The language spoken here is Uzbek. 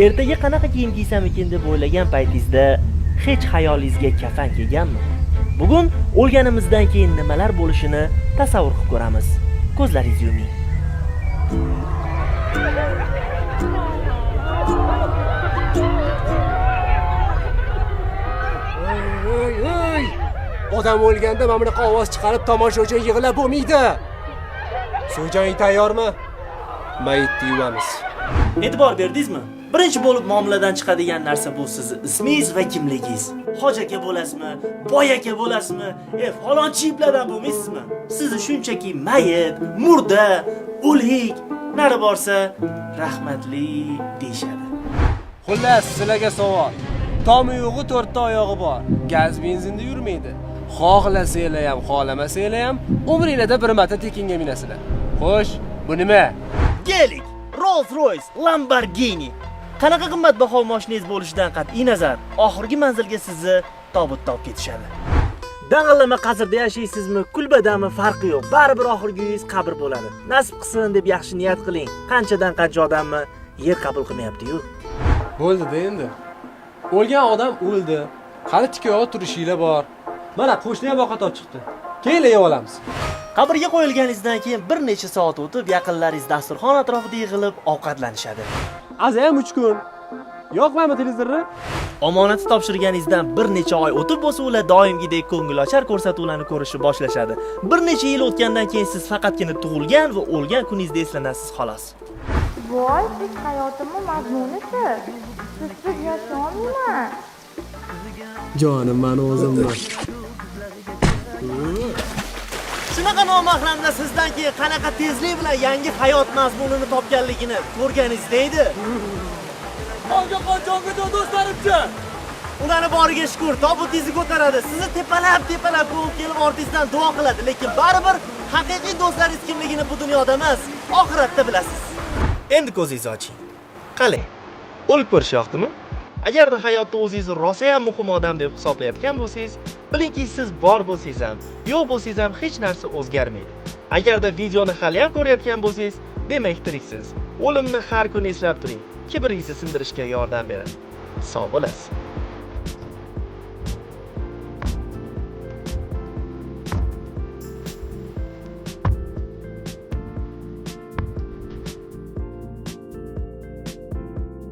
Ertaga qanaqa kiyim kiysam ekan deb o'ylagan paytingizda hech xayolingizga kafan kelganmi? Bugun o'lganimizdan keyin nimalar bo'lishini tasavvur qilib ko'ramiz. Ko'zlaringizni yuming. Ey! Odam o'lganda mana bunaqa ovoz chiqarib tomosha uchun yig'lab bo'lmaydi. So'joying tayyormi? Mayitni yuvamiz. E'tibor berdingizmi? Birinchi bo'lib muomaladan chiqadigan narsa bu sizning ismingiz va kimligingiz. Hoji aka bo'lasizmi? Boy aka bo'lasizmi? Falonchi iblardan bo'lmaysizmi? Sizni shunchaki mayit, murda, o'lik, nari borsa rahmatli deyshadi. Xullas, sizlarga savol. Tomi yo'g'i 4 ta oyog'i bor. Gaz benzinda yurmaydi. Xohlasanglar ham, xohlamasanglar ham umringizda bir marta tekinga minasizlar. Xo'sh, bu nima? Keling, Rolls-Royce, Lamborghini. Qanaqa qimmatbaho mashinangiz bo'lishidan qat'iy nazar, oxirgi manzilga sizni tobutda olib ketishadi. Dang'illama qasrda yashaysizmi, kulbadami farqi yo'q. Baribir oxirgi uyingiz qabr bo'ladi. Nasib qilsin deb yaxshi niyat qiling. Qanchadan qancha odamni yer qabul qilmayapti-yu. Bo'ldi-da endi. O'lgan odam o'ldi. Hali tikka turishinglar bor. Mana qo'shni ham ovqat olib chiqdi. Keyin yeb olamiz. Qabrga qo'yilganingizdan keyin bir necha soat o'tib, yaqinlaringiz dasturxon atrofida yig'ilib ovqatlanishadi. Azam 3 kun. Yo'qmi televizorni? Omonat topshirganingizdan bir necha oy o'tib bo'lsa, ular doimgidek ko'ngilochar ko'rsatuvlarni ko'rishni boshlashadi. Bir necha yil o'tgandan keyin siz faqatgina tug'ilgan va o'lgan kuningizni eslanasiz xolos. Voy, siz hayotimning mazmuni-chi? Sizsiz yashayolmayman. Jonim, men o'zimman. Shunaqa nomahramda sizdan keyin qanaqa tezlik bilan yangi hayot mazmunini topganligini ko'rganingiz deydi. Qonga qachongacha do'stlarimcha. Ularni boriga shukr, tobutingizni ko'taradi. Sizni tepalab ko'rib kelib ortingizdan duo qiladi, lekin baribir haqiqiy do'stlaringiz kimligini bu dunyoda emas, oxiratda bilasiz. Endi ko'zingizni oching. Qani, o'lib ko'rish yoqdimi? Agarda hayotda o'zingizni rosa ham muhim odam deb hisoblayotgan bo'lsangiz, bilingki siz bor bo'lsangiz ham, yo'q bo'lsangiz ham hech narsa o'zgarmaydi. Agarda videoni hali ham ko'rayotgan bo'lsangiz, demak tiriksiz. O'limni har kuni eslab turing. Kibringizni sindirishga yordam beradi. Sog' bo'lasiz.